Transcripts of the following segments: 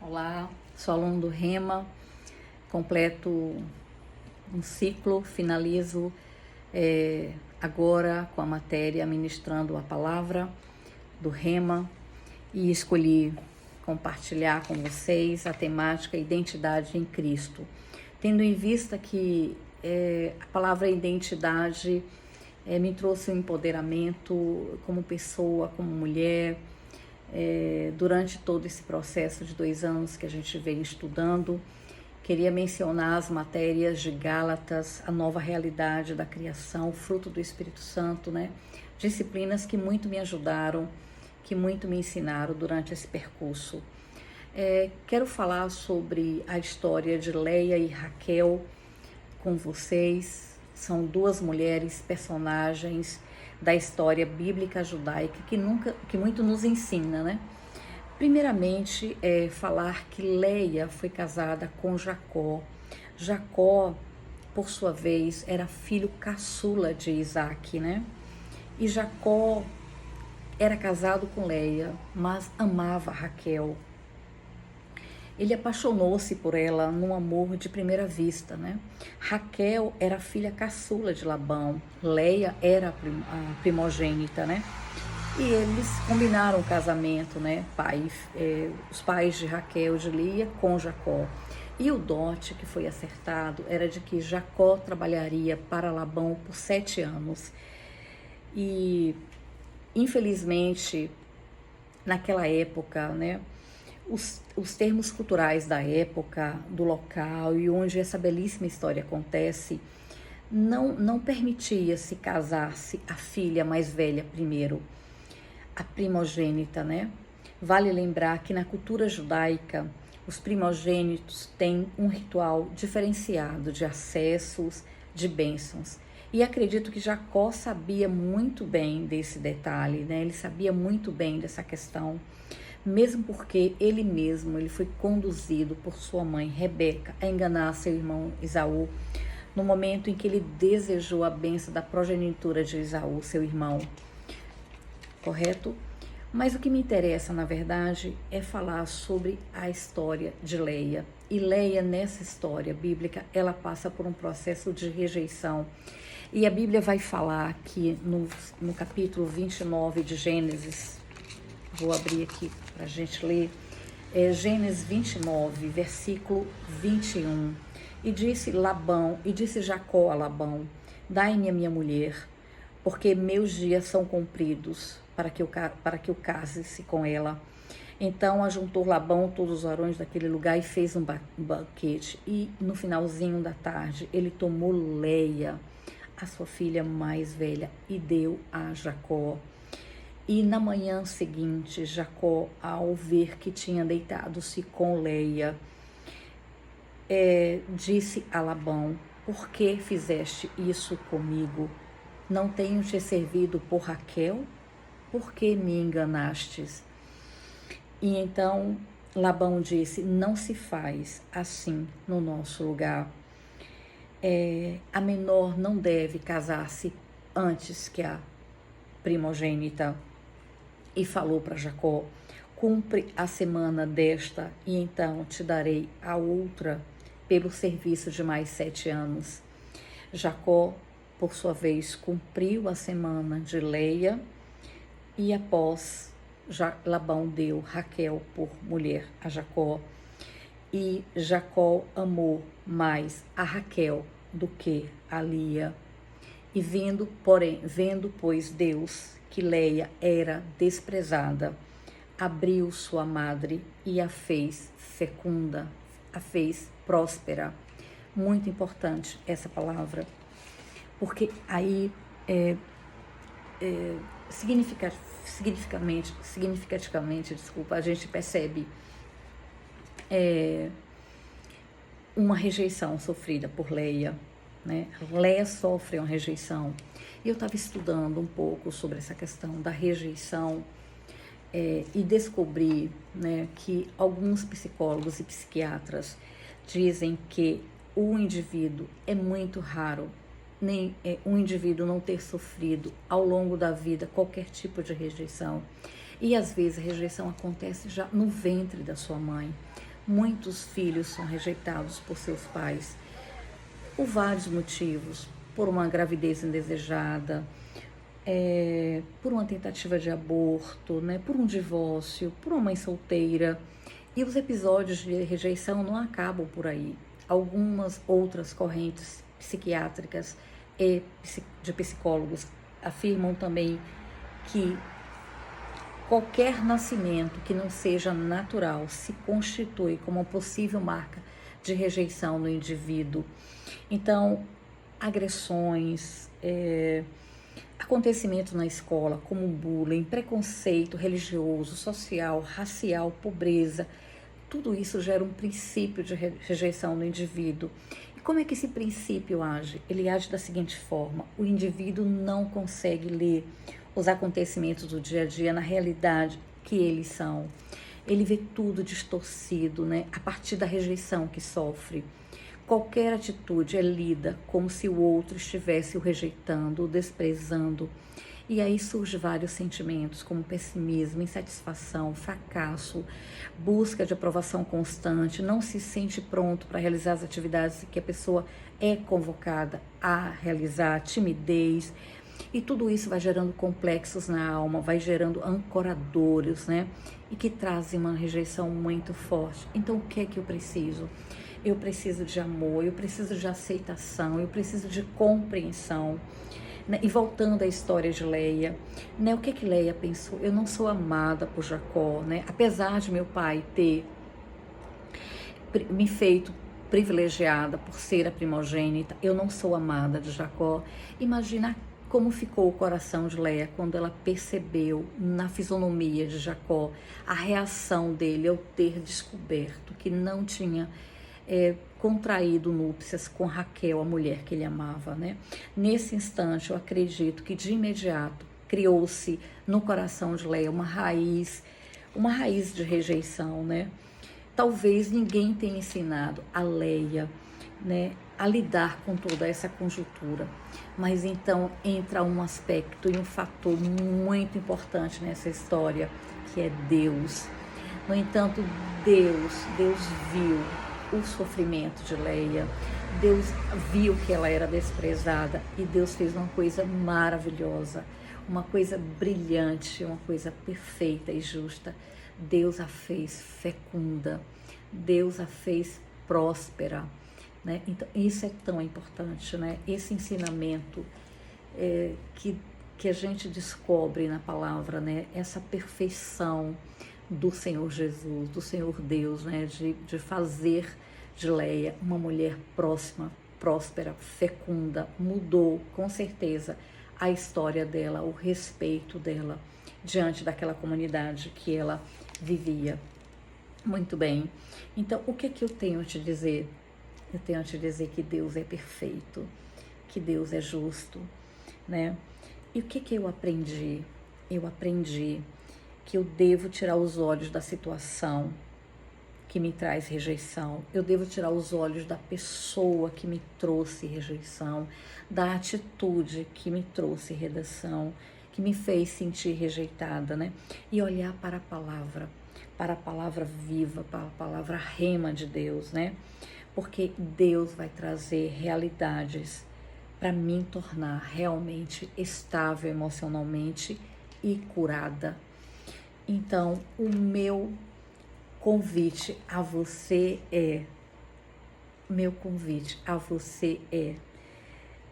Olá, sou aluno do Rema, completo um ciclo, finalizo agora com a matéria ministrando a palavra do Rema e escolhi compartilhar com vocês a temática Identidade em Cristo, tendo em vista que a palavra identidade me trouxe um empoderamento como pessoa, como mulher, durante todo esse processo de 2 anos que a gente vem estudando. Queria mencionar as matérias de Gálatas, a nova realidade da criação, fruto do Espírito Santo, né? Disciplinas que muito me ajudaram, que muito me ensinaram durante esse percurso. Quero falar sobre a história de Leia e Raquel com vocês. São 2 mulheres personagens da história bíblica judaica que muito nos ensina, né? Primeiramente, falar que Leia foi casada com Jacó. Jacó, por sua vez, era filho caçula de Isaac, né? E Jacó era casado com Leia, mas amava Raquel. Ele apaixonou-se por ela num amor de primeira vista, né? Raquel era filha caçula de Labão, Leia era a primogênita, né? E eles combinaram o casamento, né? Os pais de Raquel, de Lia, com Jacó. E o dote que foi acertado era de que Jacó trabalharia para Labão por 7 anos. E, infelizmente, naquela época, né? Os termos culturais da época, do local e onde essa belíssima história acontece, não permitia se casasse a filha mais velha primeiro, a primogênita, né? Vale lembrar que na cultura judaica, os primogênitos têm um ritual diferenciado de acessos, de bênçãos. E acredito que Jacó sabia muito bem desse detalhe, né? Ele sabia muito bem dessa questão, mesmo porque ele foi conduzido por sua mãe Rebeca a enganar seu irmão Esaú, no momento em que ele desejou a bênção da progenitura de Esaú, seu irmão, correto? Mas o que me interessa, na verdade, é falar sobre a história de Leia. E Leia, nessa história bíblica, ela passa por um processo de rejeição. E a Bíblia vai falar que no capítulo 29 de Gênesis, vou abrir aqui para a gente ler, Gênesis 29, versículo 21. E disse Jacó a Labão: dai-me a minha mulher, porque meus dias são cumpridos para que eu case-se com ela. Então ajuntou Labão todos os varões daquele lugar e fez um banquete. E no finalzinho da tarde ele tomou Leia, a sua filha mais velha, e deu a Jacó. E na manhã seguinte, Jacó, ao ver que tinha deitado-se com Leia, disse a Labão: por que fizeste isso comigo? Não tenho te servido por Raquel? Por que me enganastes? E então Labão disse: não se faz assim no nosso lugar. A menor não deve casar-se antes que a primogênita. E falou para Jacó: cumpre a semana desta, e então te darei a outra pelo serviço de mais 7 anos. Jacó, por sua vez, cumpriu a semana de Leia, e após Labão deu Raquel por mulher a Jacó. E Jacó amou mais a Raquel do que a Lia. E vendo, pois, Deus que Leia era desprezada, abriu sua madre e a fez fecunda, a fez próspera. Muito importante essa palavra, porque aí significativamente, a gente percebe uma rejeição sofrida por Leia, né? Leia sofre uma rejeição. E eu estava estudando um pouco sobre essa questão da rejeição e descobri, né, que alguns psicólogos e psiquiatras dizem que o indivíduo é muito raro, um indivíduo não ter sofrido ao longo da vida qualquer tipo de rejeição. E às vezes a rejeição acontece já no ventre da sua mãe, Muitos filhos são rejeitados por seus pais por vários motivos, por uma gravidez indesejada, por uma tentativa de aborto, né, por um divórcio, por uma mãe solteira. E os episódios de rejeição não acabam por aí. Algumas outras correntes psiquiátricas e de psicólogos afirmam também que qualquer nascimento que não seja natural se constitui como uma possível marca de rejeição no indivíduo. Então, agressões, acontecimentos na escola, como bullying, preconceito religioso, social, racial, pobreza, tudo isso gera um princípio de rejeição no indivíduo. E como é que esse princípio age? Ele age da seguinte forma: o indivíduo não consegue ler os acontecimentos do dia a dia na realidade que eles são. Ele vê tudo distorcido, né? A partir da rejeição que sofre. Qualquer atitude é lida como se o outro estivesse o rejeitando, o desprezando. E aí surgem vários sentimentos, como pessimismo, insatisfação, fracasso, busca de aprovação constante, não se sente pronto para realizar as atividades que a pessoa é convocada a realizar, timidez. E tudo isso vai gerando complexos na alma, vai gerando ancoradores, né? E que trazem uma rejeição muito forte. Então, o que é que eu preciso? Eu preciso de amor, eu preciso de aceitação, eu preciso de compreensão. Né? E voltando à história de Leia, né? O que que Leia pensou? Eu não sou amada por Jacó, né? Apesar de meu pai ter me feito privilegiada por ser a primogênita, eu não sou amada de Jacó. Imagina como ficou o coração de Leia quando ela percebeu na fisionomia de Jacó a reação dele ao ter descoberto que não tinha contraído núpcias com Raquel, a mulher que ele amava, né? Nesse instante, eu acredito que de imediato criou-se no coração de Leia uma raiz de rejeição, né? Talvez ninguém tenha ensinado a Leia, né, a lidar com toda essa conjuntura, mas então entra um aspecto e um fator muito importante nessa história, que é Deus. No entanto, Deus viu o sofrimento de Leia, Deus viu que ela era desprezada e Deus fez uma coisa maravilhosa, uma coisa brilhante, uma coisa perfeita e justa. Deus a fez fecunda, Deus a fez próspera, né? Então isso é tão importante, né? Esse ensinamento que a gente descobre na palavra, né? Essa perfeição do Senhor Jesus, do Senhor Deus, né? De fazer de Leia uma mulher próspera, fecunda, mudou com certeza a história dela, o respeito dela diante daquela comunidade que ela vivia. Muito bem, então o que é que eu tenho a te dizer? Eu tenho a te dizer que Deus é perfeito, que Deus é justo, né? E o que que eu aprendi? Eu aprendi que eu devo tirar os olhos da situação que me traz rejeição, eu devo tirar os olhos da pessoa que me trouxe rejeição, da atitude que me trouxe redação, que me fez sentir rejeitada, né? E olhar para a palavra viva, para a palavra rema de Deus, né? Porque Deus vai trazer realidades para me tornar realmente estável emocionalmente e curada. Então, o meu convite a você é,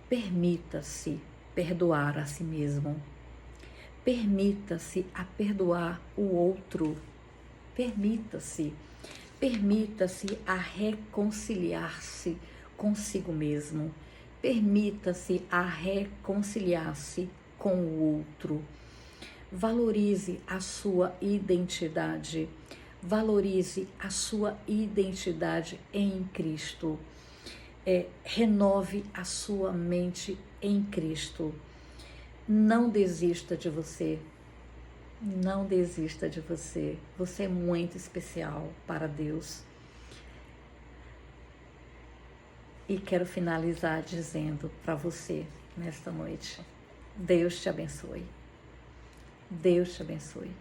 permita-se perdoar a si mesmo, permita-se a perdoar o outro, permita-se a reconciliar-se consigo mesmo, permita-se a reconciliar-se com o outro, valorize a sua identidade. Valorize a sua identidade em Cristo. Renove a sua mente em Cristo. Não desista de você. Não desista de você. Você é muito especial para Deus. E quero finalizar dizendo para você nesta noite: Deus te abençoe. Deus te abençoe.